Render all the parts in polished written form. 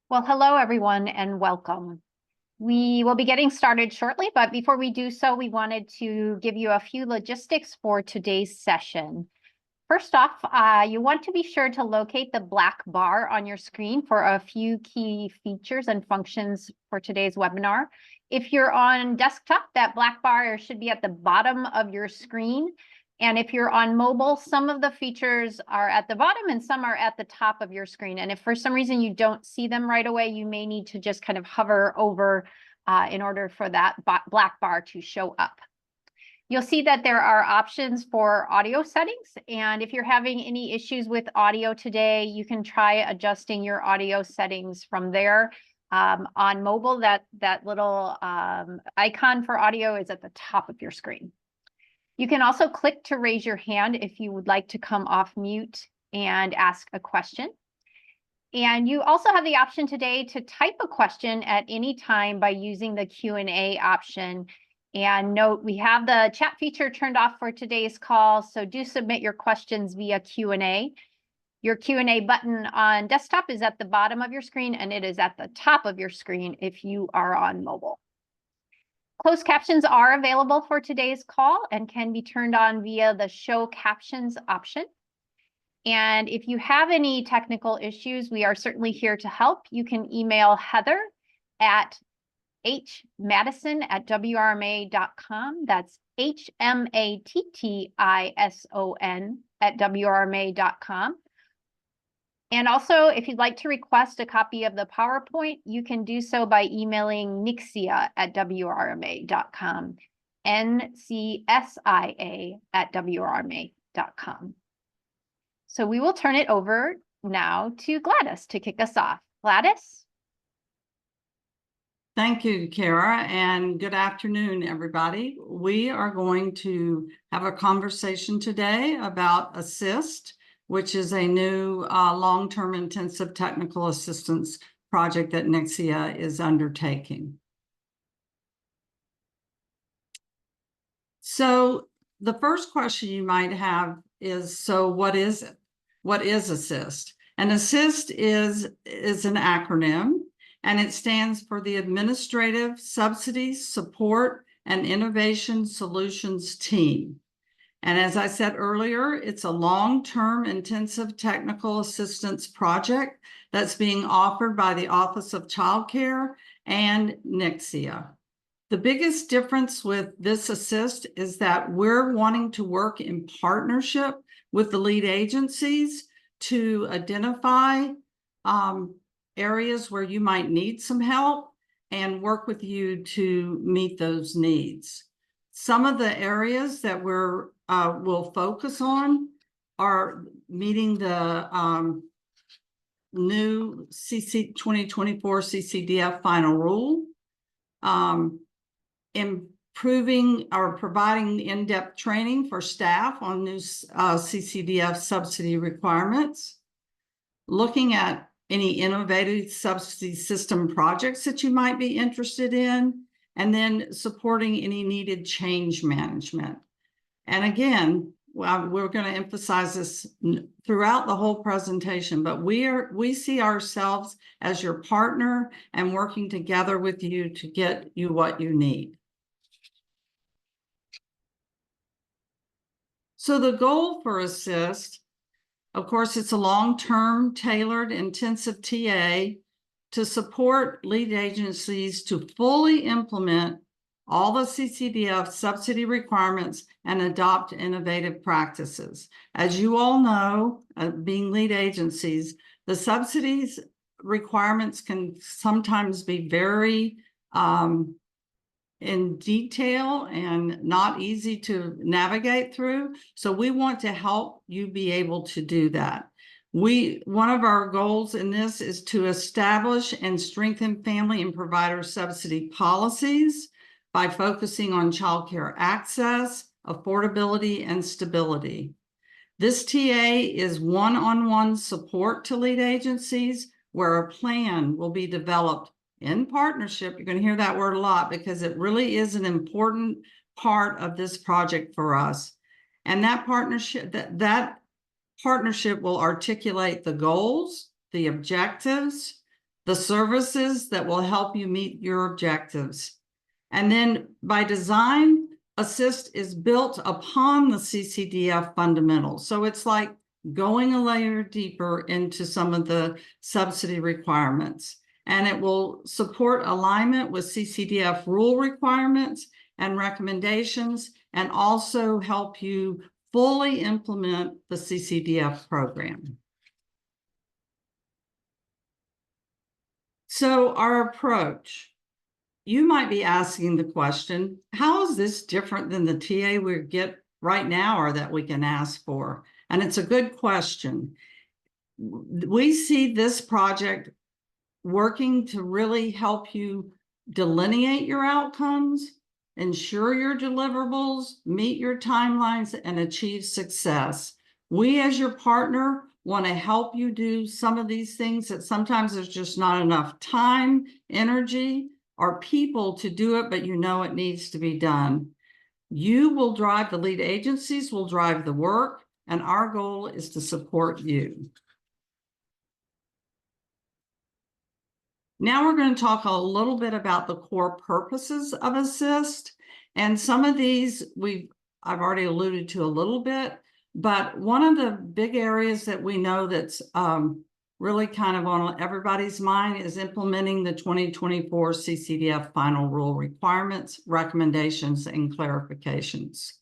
Well, hello, everyone, and welcome. We will be getting started shortly, but before we do so, we wanted to give you a few logistics for today's session. First off, you want to be sure to locate the black bar on your screen for a few key features and functions for today's webinar. If you're on desktop, that black bar should be at the bottom of your screen. And if you're on mobile, some of the features are at the bottom and some are at the top of your screen. And if for some reason you don't see them right away, you may need to just kind of hover over in order for that black bar to show up. You'll see that there are options for audio settings. And if you're having any issues with audio today, you can try adjusting your audio settings from there. On mobile, that little icon for audio is at the top of your screen. You can also click to raise your hand if you would like to come off mute and ask a question. And you also have the option today to type a question at any time by using the Q&A option. And note, we have the chat feature turned off for today's call, so do submit your questions via Q&A. Your Q&A button on desktop is at the bottom of your screen, and it is at the top of your screen if you are on mobile. Closed captions are available for today's call and can be turned on via the Show Captions option. And if you have any technical issues, we are certainly here to help. You can email Heather at hmadison@wrma.com. That's HMATTISON@wrma.com. And also, if you'd like to request a copy of the PowerPoint, you can do so by emailing nixia@wrma.com, NCSIA@wrma.com. So we will turn it over now to Gladys to kick us off. Gladys? Thank you, Kara, and good afternoon, everybody. We are going to have a conversation today about ASSIST, which is a new long-term intensive technical assistance project that Nixia is undertaking. So the first question you might have is, so what is it? What is ASSIST? And ASSIST is an acronym, and it stands for the Administrative Subsidy Support and Innovation Solutions Team. And as I said earlier, it's a long-term intensive technical assistance project that's being offered by the Office of Child Care and Nixia. The biggest difference with this ASSIST is that we're wanting to work in partnership with the lead agencies to identify areas where you might need some help and work with you to meet those needs. Some of the areas that we'll focus on are meeting the new 2024 CCDF final rule, improving or providing in-depth training for staff on new CCDF subsidy requirements, looking at any innovative subsidy system projects that you might be interested in, and then supporting any needed change management. And again, we're going to emphasize this throughout the whole presentation, but we see ourselves as your partner and working together with you to get you what you need. So the goal for ASSIST, of course, it's a long-term tailored intensive TA to support lead agencies to fully implement all the CCDF subsidy requirements and adopt innovative practices. As you all know, being lead agencies, the subsidies requirements can sometimes be very in detail and not easy to navigate through. So we want to help you be able to do that. One of our goals in this is to establish and strengthen family and provider subsidy policies by focusing on childcare access, affordability, and stability. This TA is one-on-one support to lead agencies where a plan will be developed in partnership. You're going to hear that word a lot because it really is an important part of this project for us. And that partnership, that partnership will articulate the goals, the objectives, the services that will help you meet your objectives. And then by design, Assist is built upon the CCDF fundamentals. So it's like going a layer deeper into some of the subsidy requirements. And it will support alignment with CCDF rule requirements and recommendations, and also help you fully implement the CCDF program. So our approach, you might be asking the question, how is this different than the TA we get right now or that we can ask for? And it's a good question. We see this project working to really help you delineate your outcomes, ensure your deliverables, meet your timelines, and achieve success. We, as your partner, want to help you do some of these things that sometimes there's just not enough time, energy, or people to do it, but you know it needs to be done. You will drive, the lead agencies will drive the work, and our goal is to support you. Now we're going to talk a little bit about the core purposes of Assist. And some of these I've already alluded to a little bit, but one of the big areas that we know that's really kind of on everybody's mind is implementing the 2024 CCDF final rule requirements, recommendations, and clarifications.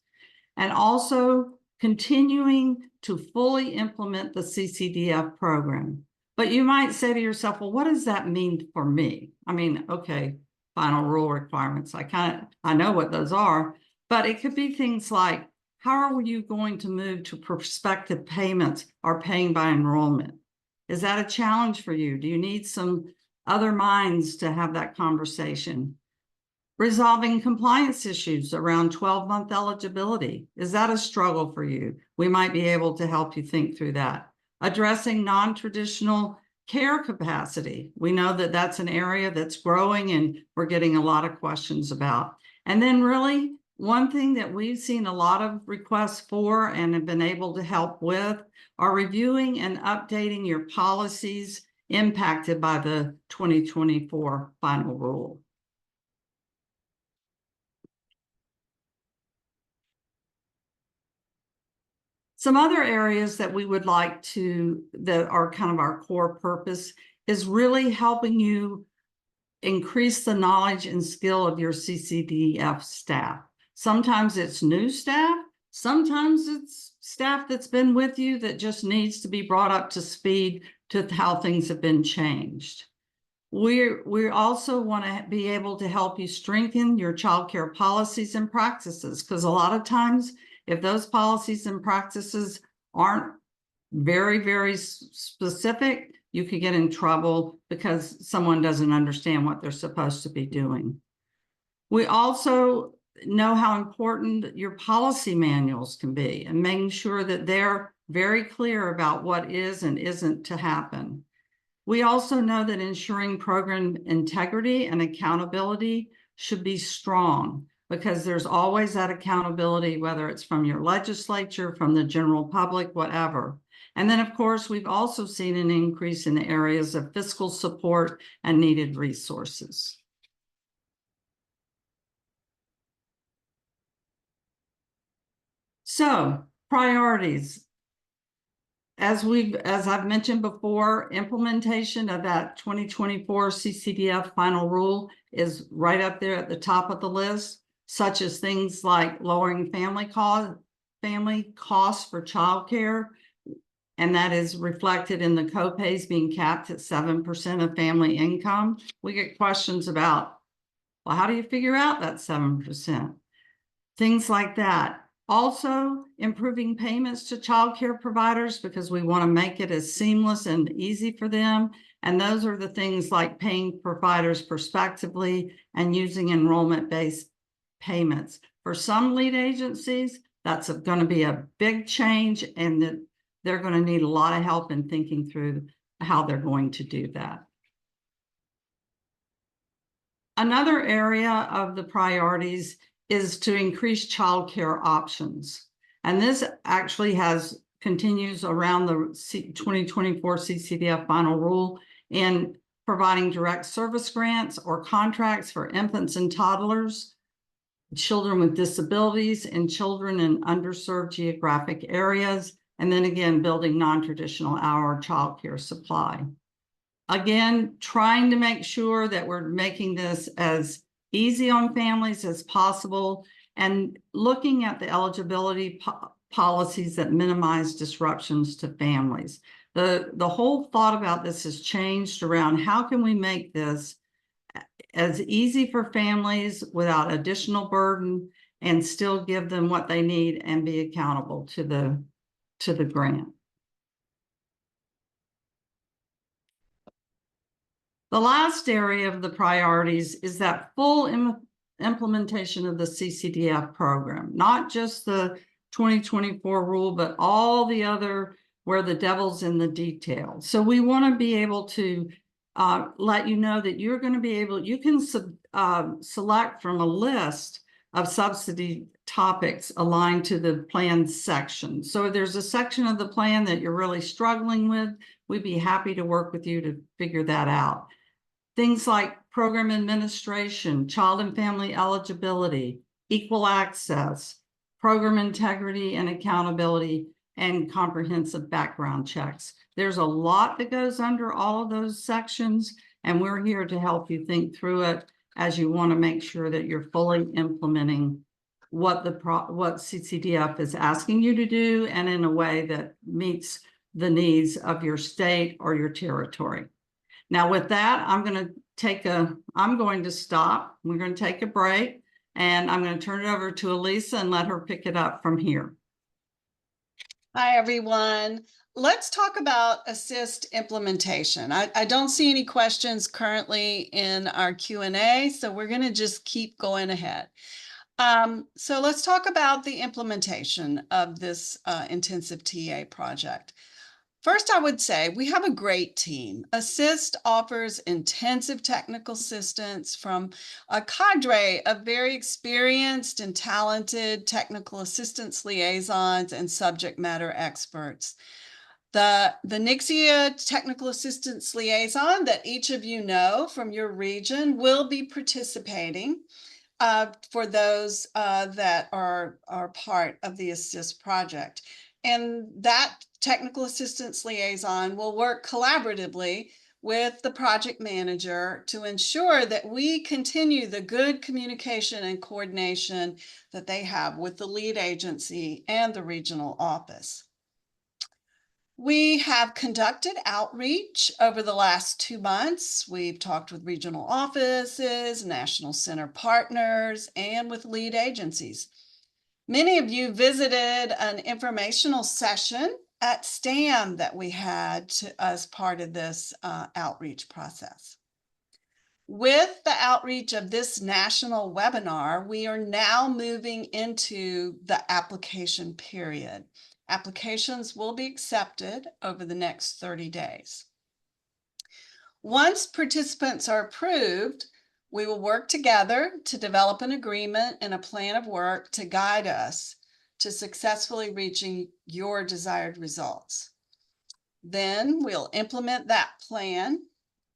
And also continuing to fully implement the CCDF program. But you might say to yourself, well, what does that mean for me? I mean, okay, final rule requirements. I know what those are, but it could be things like, how are you going to move to prospective payments or paying by enrollment? Is that a challenge for you? Do you need some other minds to have that conversation? Resolving compliance issues around 12-month eligibility. Is that a struggle for you? We might be able to help you think through that. Addressing non-traditional care capacity. We know that that's an area that's growing and we're getting a lot of questions about. And then really, one thing that we've seen a lot of requests for and have been able to help with are reviewing and updating your policies impacted by the 2024 final rule. Some other areas that we would like to, that are kind of our core purpose, is really helping you increase the knowledge and skill of your CCDF staff. Sometimes it's new staff, sometimes it's staff that's been with you that just needs to be brought up to speed to how things have been changed. We also want to be able to help you strengthen your child care policies and practices, because a lot of times, if those policies and practices aren't very, very specific, you could get in trouble because someone doesn't understand what they're supposed to be doing. We also know how important your policy manuals can be and making sure that they're very clear about what is and isn't to happen. We also know that ensuring program integrity and accountability should be strong, because there's always that accountability, whether it's from your legislature, from the general public, whatever. And then, of course, we've also seen an increase in the areas of fiscal support and needed resources. So, priorities. As I've mentioned before, implementation of that 2024 CCDF final rule is right up there at the top of the list, such as things like lowering family costs for childcare, and that is reflected in the copays being capped at 7% of family income. We get questions about, well, how do you figure out that 7%? Things like that. Also, improving payments to child care providers, because we want to make it as seamless and easy for them. And those are the things like paying providers prospectively and using enrollment-based payments. For some lead agencies, that's going to be a big change, and that they're going to need a lot of help in thinking through how they're going to do that. Another area of the priorities is to increase child care options. And this actually continues around the 2024 CCDF final rule. And providing direct service grants or contracts for infants and toddlers, children with disabilities, and children in underserved geographic areas. And then again, building non-traditional hour childcare supply. Again, trying to make sure that we're making this as easy on families as possible and looking at the eligibility policies that minimize disruptions to families. The whole thought about this has changed around how can we make this as easy for families without additional burden and still give them what they need and be accountable to the grant. The last area of the priorities is that full implementation of the CCDF program, not just the 2024 rule, but all the other where the devil's in the detail. So we want to be able to let you know that you're going to be able, you can select from a list of subsidy topics aligned to the plan section. So if there's a section of the plan that you're really struggling with, we'd be happy to work with you to figure that out. Things like program administration, child and family eligibility, equal access, program integrity and accountability, and comprehensive background checks. There's a lot that goes under all of those sections, and we're here to help you think through it as you want to make sure that you're fully implementing what CCDF is asking you to do, and in a way that meets the needs of your state or your territory. Now, with that, I'm going to stop. We're going to take a break, and I'm going to turn it over to Elisa and let her pick it up from here. Hi, everyone. Let's talk about assist implementation. I don't see any questions currently in our Q&A, so we're going to just keep going ahead. So let's talk about the implementation of this intensive TA project. First, I would say we have a great team. Assist offers intensive technical assistance from a cadre of very experienced and talented technical assistance liaisons and subject matter experts. The NICSIA technical assistance liaison that each of you know from your region will be participating for those that are part of the ASSIST project. And that technical assistance liaison will work collaboratively with the project manager to ensure that we continue the good communication and coordination that they have with the lead agency and the regional office. We have conducted outreach over the last 2 months. We've talked with regional offices, national center partners, and with lead agencies. Many of you visited an informational session at STAM that we had as part of this outreach process. With the outreach of this national webinar, we are now moving into the application period. Applications will be accepted over the next 30 days. Once participants are approved, we will work together to develop an agreement and a plan of work to guide us to successfully reaching your desired results. Then we'll implement that plan,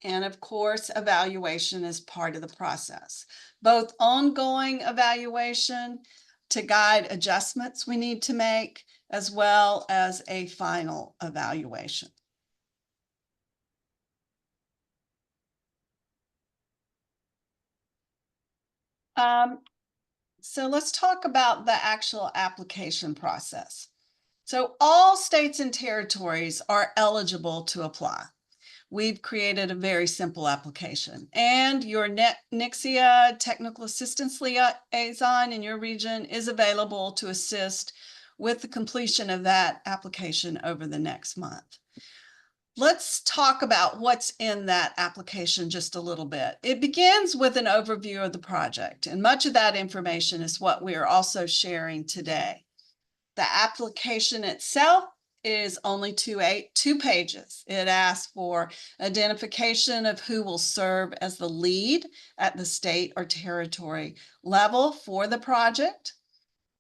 and of course, evaluation is part of the process. Both ongoing evaluation to guide adjustments we need to make, as well as a final evaluation. So let's talk about the actual application process. So all states and territories are eligible to apply. We've created a very simple application, and your NICSIA technical assistance liaison in your region is available to assist with the completion of that application over the next month. Let's talk about what's in that application just a little bit. It begins with an overview of the project, and much of that information is what we are also sharing today. The application itself is only two pages. It asks for identification of who will serve as the lead at the state or territory level for the project.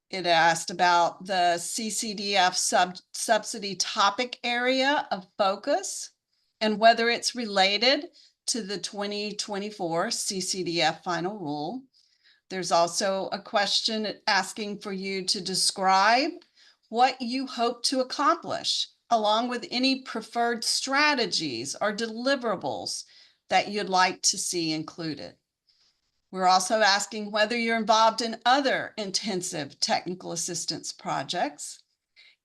It asked about the CCDF subsidy topic area of focus and whether it's related to the 2024 CCDF final rule. There's also a question asking for you to describe what you hope to accomplish, along with any preferred strategies or deliverables that you'd like to see included. We're also asking whether you're involved in other intensive technical assistance projects.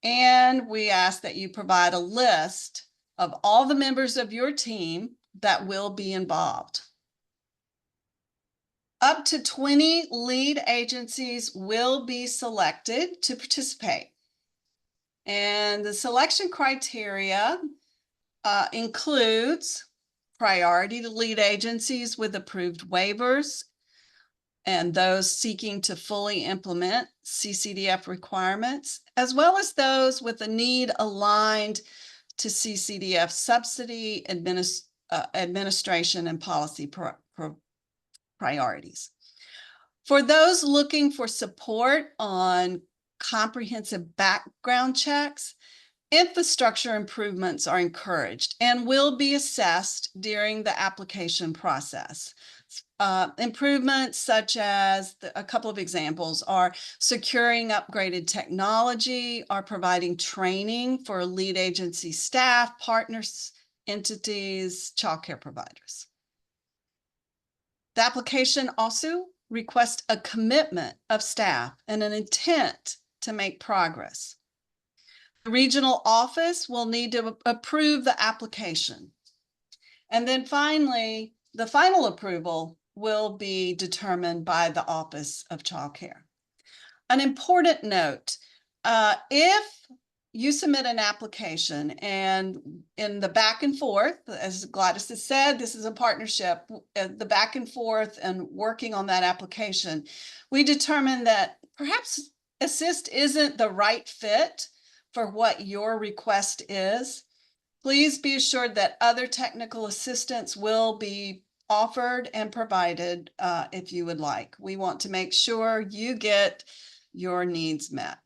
And we ask that you provide a list of all the members of your team that will be involved. Up to 20 lead agencies will be selected to participate. And the selection criteria includes priority to lead agencies with approved waivers and those seeking to fully implement CCDF requirements, as well as those with a need aligned to CCDF subsidy administration and policy priorities. For those looking for support on comprehensive background checks, infrastructure improvements are encouraged and will be assessed during the application process. Improvements such as a couple of examples are securing upgraded technology, or providing training for lead agency staff, partners, entities, childcare providers. The application also requests a commitment of staff and an intent to make progress. The regional office will need to approve the application. And then finally, the final approval will be determined by the Office of Child Care. An important note, if you submit an application and in the back and forth, as Gladys has said, this is a partnership, the back and forth and working on that application, we determine that perhaps Assist isn't the right fit for what your request is, please be assured that other technical assistance will be offered and provided if you would like. We want to make sure you get your needs met.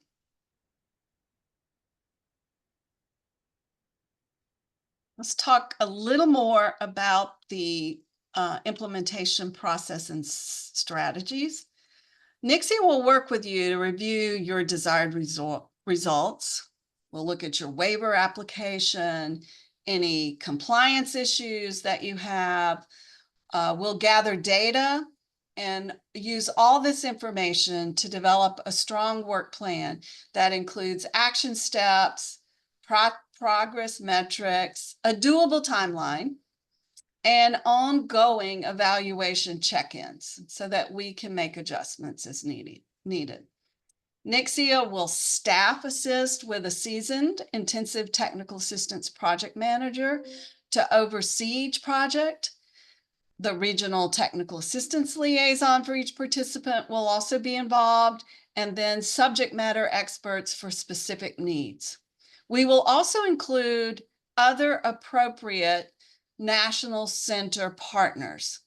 Let's talk a little more about the implementation process and strategies. Nixie will work with you to review your desired results. We'll look at your waiver application, any compliance issues that you have. We'll gather data and use all this information to develop a strong work plan that includes action steps, progress metrics, a doable timeline, and ongoing evaluation check-ins so that we can make adjustments as needed. Nixia will staff assist with a seasoned intensive technical assistance project manager to oversee each project. The regional technical assistance liaison for each participant will also be involved, and then subject matter experts for specific needs. We will also include other appropriate national center partners.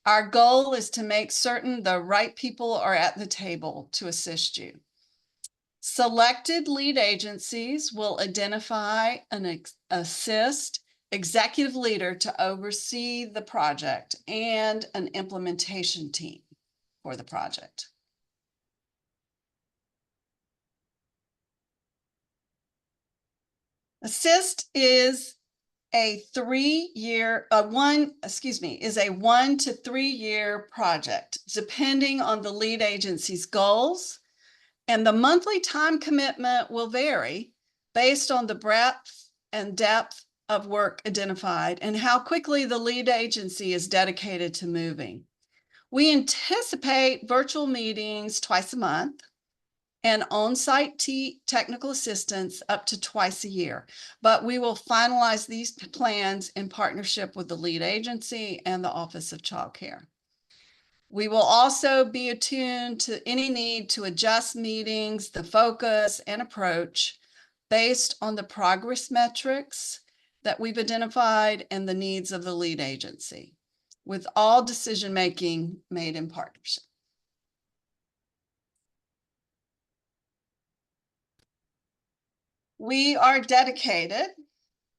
Our goal is to make certain the right people are at the table to assist you. Selected lead agencies will identify and assist executive leader to oversee the project and an implementation team for the project. Assist is a 1 to 3 year project, depending on the lead agency's goals, and the monthly time commitment will vary based on the breadth and depth of work identified and how quickly the lead agency is dedicated to moving. We anticipate virtual meetings twice a month and on-site technical assistance up to twice a year, but we will finalize these plans in partnership with the lead agency and the Office of Child Care. We will also be attuned to any need to adjust meetings, the focus and approach based on the progress metrics that we've identified and the needs of the lead agency, with all decision-making made in partnership. We are dedicated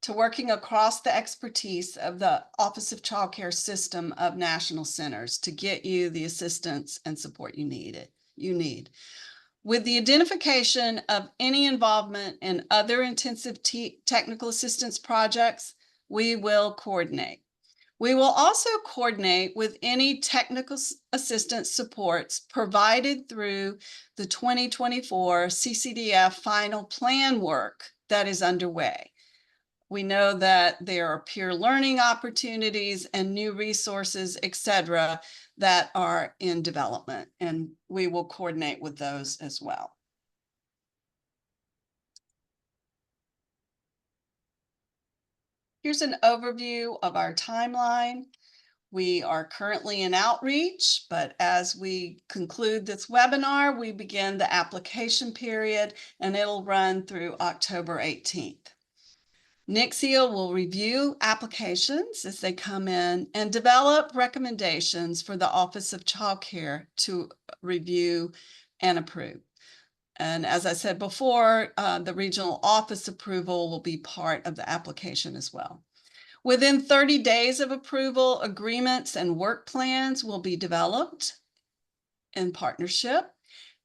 to working across the expertise of the Office of Child Care system of national centers to get you the assistance and support you need. With the identification of any involvement in other intensive technical assistance projects, we will coordinate. We will also coordinate with any technical assistance supports provided through the 2024 CCDF final plan work that is underway. We know that there are peer learning opportunities and new resources, etc., that are in development, and we will coordinate with those as well. Here's an overview of our timeline. We are currently in outreach, but as we conclude this webinar, we begin the application period, and it'll run through October 18th. NICSIA will review applications as they come in and develop recommendations for the Office of Child Care to review and approve. And as I said before, the regional office approval will be part of the application as well. Within 30 days of approval, agreements and work plans will be developed in partnership,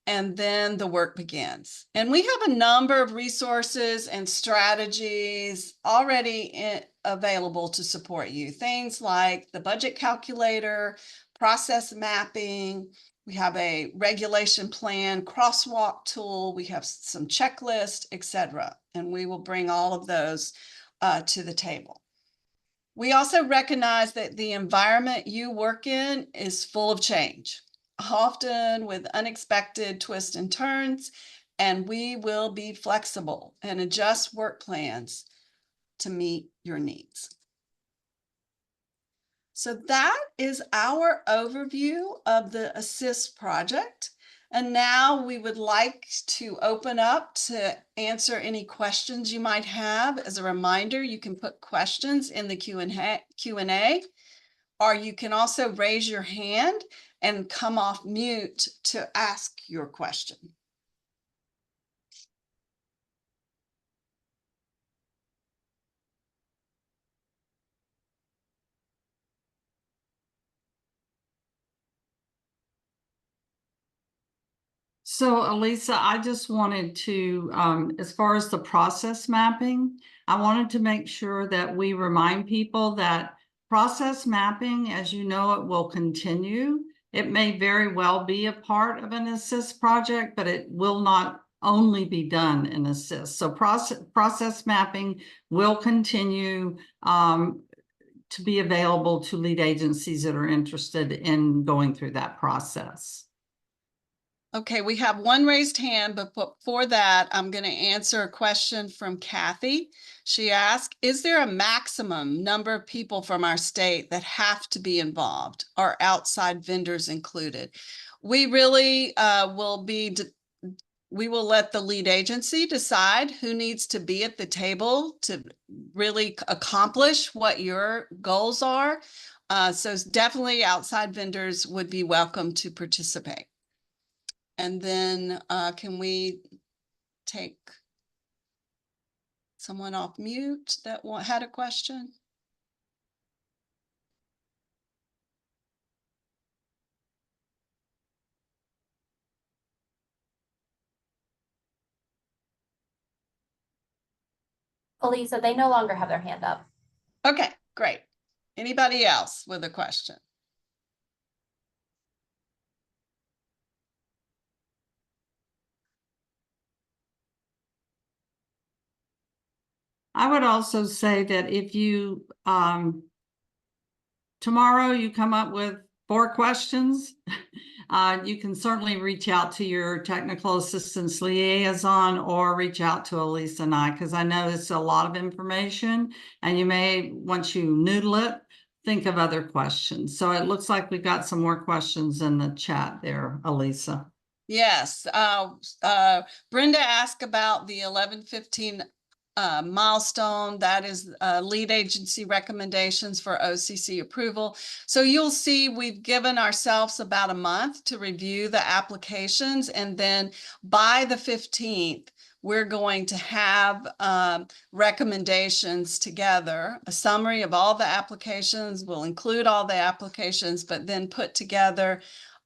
and then the work begins. And we have a number of resources and strategies already available to support you. Things like the budget calculator, process mapping, we have a regulation plan, crosswalk tool, we have some checklists, etc. And we will bring all of those to the table. We also recognize that the environment you work in is full of change, often with unexpected twists and turns, and we will be flexible and adjust work plans to meet your needs. So that is our overview of the ASSIST project. And now we would like to open up to answer any questions you might have. As a reminder, you can put questions in the Q&A, or you can also raise your hand and come off mute to ask your question. So Elisa, I just wanted to, as far as the process mapping, I wanted to make sure that we remind people that process mapping, as you know, it will continue. It may very well be a part of an ASSIST project, but it will not only be done in ASSIST. So process mapping will continue to be available to lead agencies that are interested in going through that process. Okay, we have one raised hand, but before that, I'm going to answer a question from Kathy. She asked, is there a maximum number of people from our state that have to be involved? Are outside vendors included? We really we will let the lead agency decide who needs to be at the table to really accomplish what your goals are. So definitely outside vendors would be welcome to participate. And then can we take someone off mute that had a question? Elisa, they no longer have their hand up. Okay, great. Anybody else with a question? I would also say that if you, tomorrow you come up with 4 questions, you can certainly reach out to your technical assistance liaison or reach out to Elisa and I, because I know it's a lot of information and you may, once you noodle it, think of other questions. So it looks like we've got some more questions in the chat there, Elisa. Yes, Brenda asked about the 1115 milestone. That is lead agency recommendations for OCC approval. So you'll see we've given ourselves about a month to review the applications, and then by the 15th, we're going to have recommendations together, a summary of all the applications. We'll include all the applications, but then put together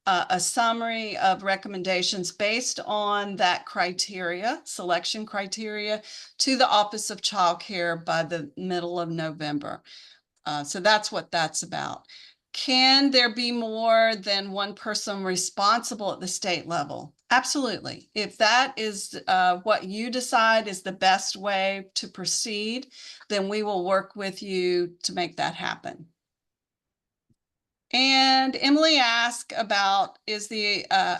a summary of recommendations based on that criteria, selection criteria, to the Office of Child Care by the middle of November. So that's what that's about. Can there be more than one person responsible at the state level? Absolutely. If that is what you decide is the best way to proceed, then we will work with you to make that happen. And Emily asked about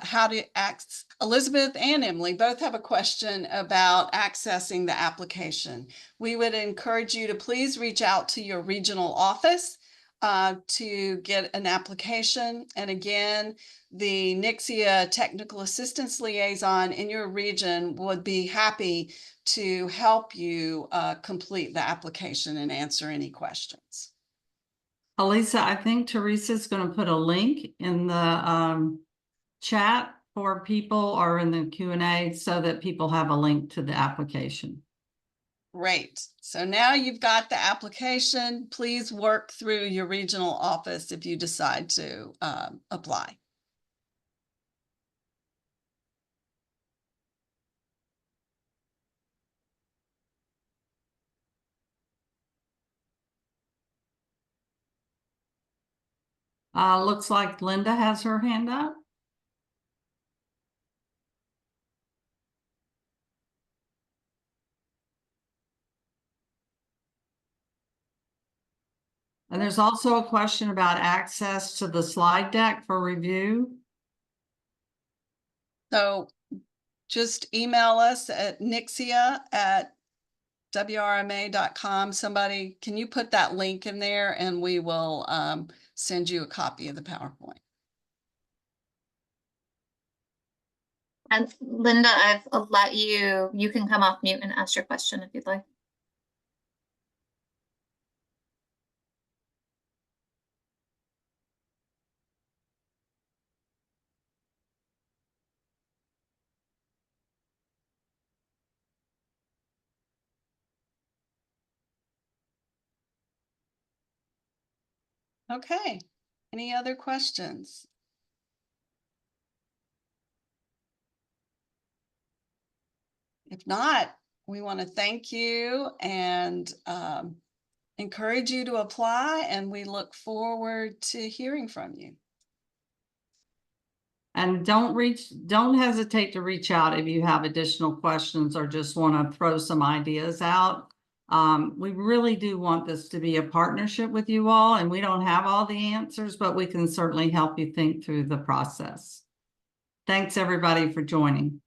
how to access, Elizabeth and Emily both have a question about accessing the application. We would encourage you to please reach out to your regional office to get an application. And again, the NICSIA Technical Assistance Liaison in your region would be happy to help you complete the application and answer any questions. Elisa, I think Teresa's going to put a link in the chat for people, or in the Q&A, so that people have a link to the application. Great. So now you've got the application. Please work through your regional office if you decide to apply. Looks like Linda has her hand up. And there's also a question about access to the slide deck for review. So just email us at nixia@wrma.com. Somebody, can you put that link in there, and we will send you a copy of the PowerPoint. And Linda, I've let you can come off mute and ask your question if you'd like. Okay, any other questions? If not, we want to thank you and encourage you to apply, and we look forward to hearing from you. And don't hesitate to reach out if you have additional questions or just want to throw some ideas out. We really do want this to be a partnership with you all, and we don't have all the answers, but we can certainly help you think through the process. Thanks everybody for joining.